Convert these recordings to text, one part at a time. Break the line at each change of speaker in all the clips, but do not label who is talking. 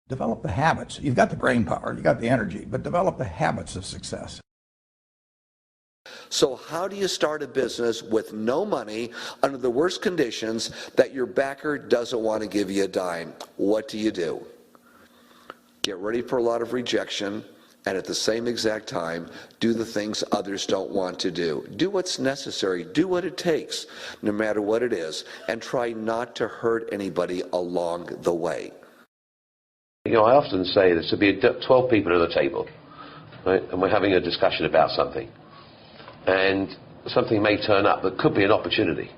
Develop the habits. You've got the brain power, you've got the energy, but develop the habits of success.
So how do you start a business with no money under the worst conditions that your backer doesn't want to give you a dime? What do? Get ready for a lot of rejection, and at the same exact time, do the things others don't want to do. Do what's necessary, do what it takes, no matter what it is, and try not to hurt anybody along the way.
You know, I often say there should be 12 people at the table, right? And we're having a discussion about something. And something may turn up that could be an opportunity.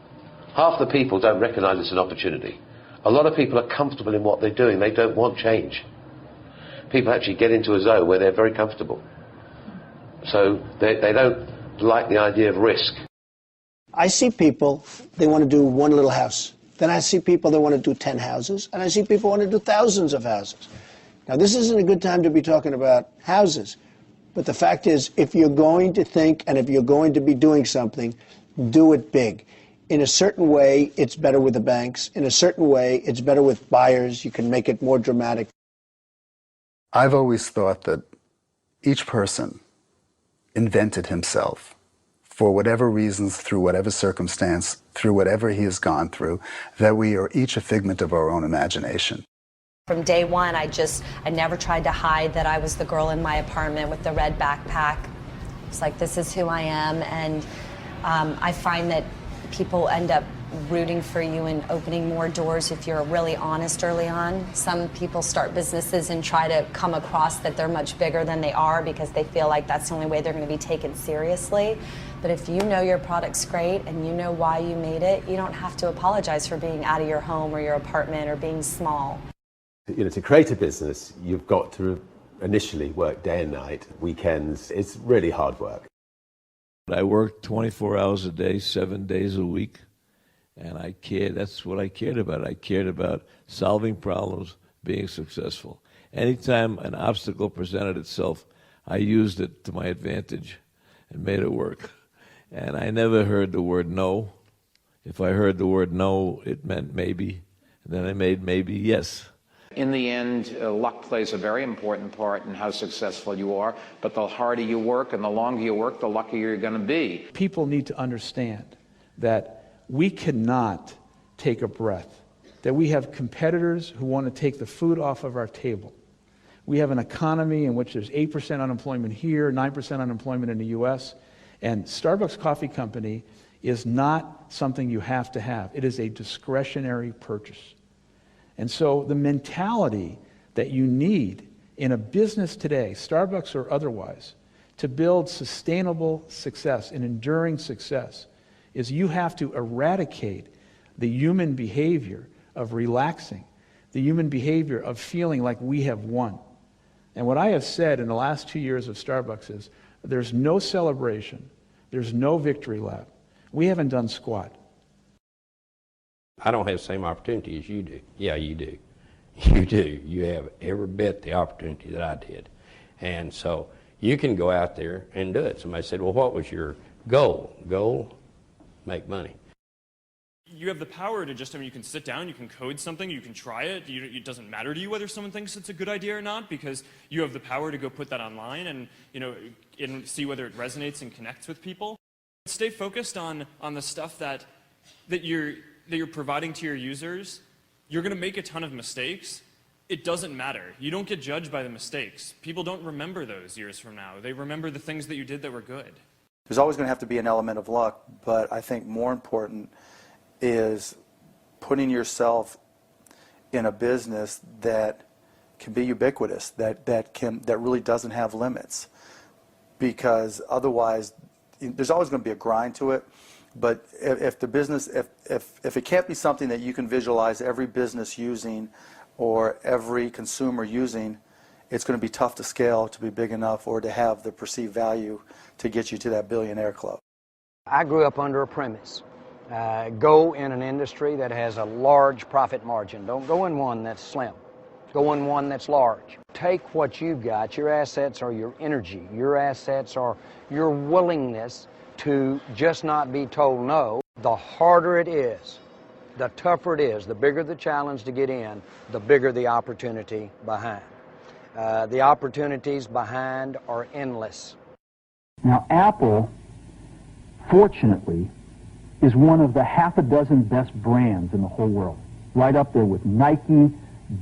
Half the people don't recognize it's an opportunity. A lot of people are comfortable in what they're doing. They don't want change. People actually get into a zone where they're very comfortable. So they don't like the idea of risk.
I see people, they want to do one little house. Then I see people that want to do 10 houses, and I see people want to do thousands of houses. Now, this isn't a good time to be talking about houses, but the fact is, if you're going to think and if you're going to be doing something, do it big. In a certain way, it's better with the banks. In a certain way, it's better with buyers. You can make it more dramatic.
I've always thought that each person invented himself. For whatever reasons, through whatever circumstance, through whatever he has gone through, that we are each a figment of our own imagination.
From day one, I never tried to hide that I was the girl in my apartment with the red backpack. It's like, this is who I am, and I find that people end up rooting for you and opening more doors if you're really honest early on. Some people start businesses and try to come across that they're much bigger than they are because they feel like that's the only way they're going to be taken seriously. But if you know your product's great and you know why you made it, you don't have to apologize for being out of your home or your apartment or being small.
You know, to create a business, you've got to initially work day and night, weekends. It's really hard work.
I worked 24 hours a day, 7 days a week. And I cared, that's what I cared about. I cared about solving problems, being successful. Anytime an obstacle presented itself, I used it to my advantage and made it work. And I never heard the word no. If I heard the word no, it meant maybe. And then I made maybe yes.
In the end, luck plays a very important part in how successful you are. But the harder you work and the longer you work, the luckier you're going to be.
People need to understand that we cannot take a breath, that we have competitors who want to take the food off of our table. We have an economy in which there's 8% unemployment here, 9% unemployment in the US, and Starbucks Coffee Company is not something you have to have. It is a discretionary purchase. And so the mentality that you need in a business today, Starbucks or otherwise, to build sustainable success and enduring success is you have to eradicate the human behavior of relaxing, the human behavior of feeling like we have won. And what I have said in the last 2 years of Starbucks is there's no celebration, there's no victory lap. We haven't done squat.
I don't have the same opportunity as you do. Yeah, you do. You do. You have every bit the opportunity that I did. And so you can go out there and do it. Somebody said, well, what was your goal? Goal? Make money.
You have the power to just, you can sit down, you can code something, you can try it. It doesn't matter to you whether someone thinks it's a good idea or not, because you have the power to go put that online and, and see whether it resonates and connects with people. Stay focused on the stuff that you're providing to your users. You're going to make a ton of mistakes. It doesn't matter. You don't get judged by the mistakes. People don't remember those years from now. They remember the things that you did that were good.
There's always going to have to be an element of luck, but I think more important is putting yourself in a business that can be ubiquitous, that really doesn't have limits. Because otherwise, there's always going to be a grind to it. But if the business, if it can't be something that you can visualize every business using or every consumer using, it's going to be tough to scale to be big enough or to have the perceived value to get you to that billionaire club.
I grew up under a premise. Go in an industry that has a large profit margin. Don't go in one that's slim. Go in one that's large. Take what you've got. Your assets are your energy. Your assets are your willingness to just not be told no. The harder it is, the tougher it is, the bigger the challenge to get in, the bigger the opportunity behind. The opportunities behind are endless.
Now, Apple, fortunately, is one of the half a dozen best brands in the whole world. Right up there with Nike,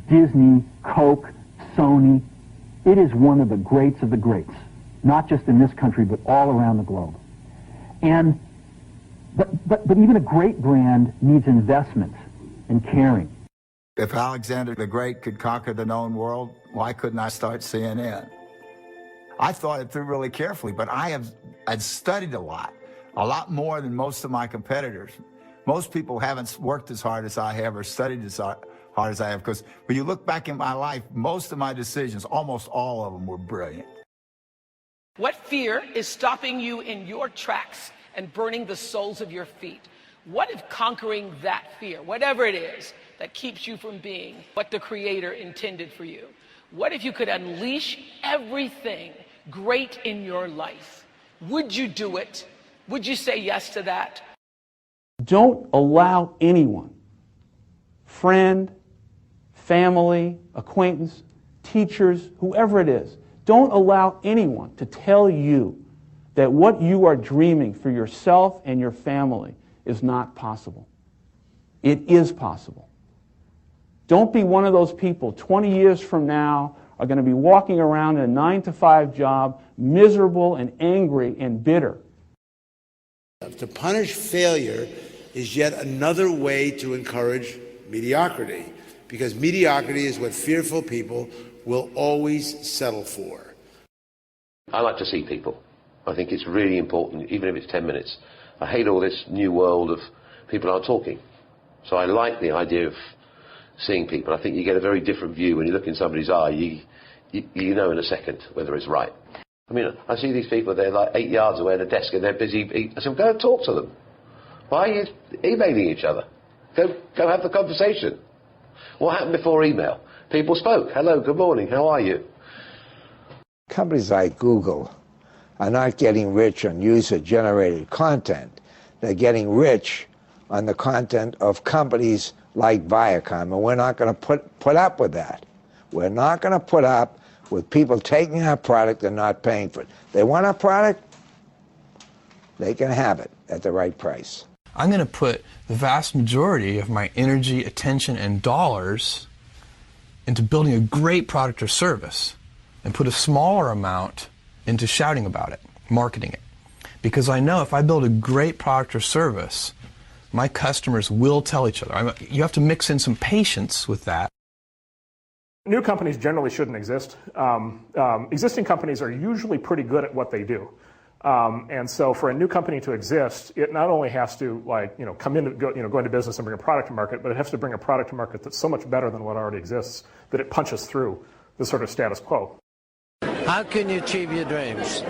Disney, Coke, Sony. It is one of the greats of the greats, not just in this country, but all around the globe. And but even a great brand needs investment and caring.
If Alexander the Great could conquer the known world, why couldn't I start CNN? I thought it through really carefully, but I'd studied a lot more than most of my competitors. Most people haven't worked as hard as I have or studied as hard as I have, because when you look back in my life, most of my decisions, almost all of them, were brilliant.
What fear is stopping you in your tracks and burning the soles of your feet? What if conquering that fear, whatever it is, that keeps you from being what the Creator intended for you? What if you could unleash everything great in your life? Would you do it? Would you say yes to that?
Don't allow anyone, friend, family, acquaintance, teachers, whoever it is, don't allow anyone to tell you that what you are dreaming for yourself and your family is not possible. It is possible. Don't be one of those people 20 years from now are going to be walking around in a 9-to-5 job, miserable and angry and bitter.
To punish failure is yet another way to encourage mediocrity, because mediocrity is what fearful people will always settle for.
I like to see people. I think it's really important, even if it's 10 minutes. I hate all this new world of people aren't talking. So I like the idea of seeing people. I think you get a very different view when you look in somebody's eye. You know in a second whether it's right. I mean, I see these people, they're like 8 yards away at a desk and they're busy. I said, go and talk to them. Why are you emailing each other? Go have the conversation. What happened before email? People spoke. Hello, good morning, how are you?
Companies like Google are not getting rich on user-generated content. They're getting rich on the content of companies like Viacom, and we're not going to put up with that. We're not going to put up with people taking our product and not paying for it. They want our product, they can have it at the right price.
I'm going to put the vast majority of my energy, attention, and dollars into building a great product or service, and put a smaller amount into shouting about it, marketing it. Because I know if I build a great product or service, my customers will tell each other. You have to mix in some patience with that.
New companies generally shouldn't exist. Existing companies are usually pretty good at what they do. And so for a new company to exist, it not only has to come in, go into business and bring a product to market, but it has to bring a product to market that's so much better than what already exists that it punches through the sort of status quo.
How can you achieve your dreams?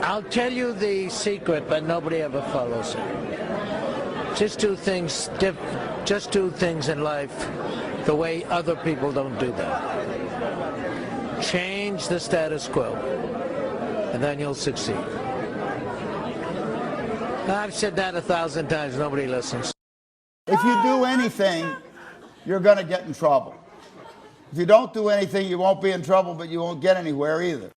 I'll tell you the secret, but nobody ever follows it. Just do things in life the way other people don't do that. Change the status quo, and then you'll succeed. I've said that 1,000 times, nobody listens.
If you do anything, you're going to get in trouble. If you don't do anything, you won't be in trouble, but you won't get anywhere either.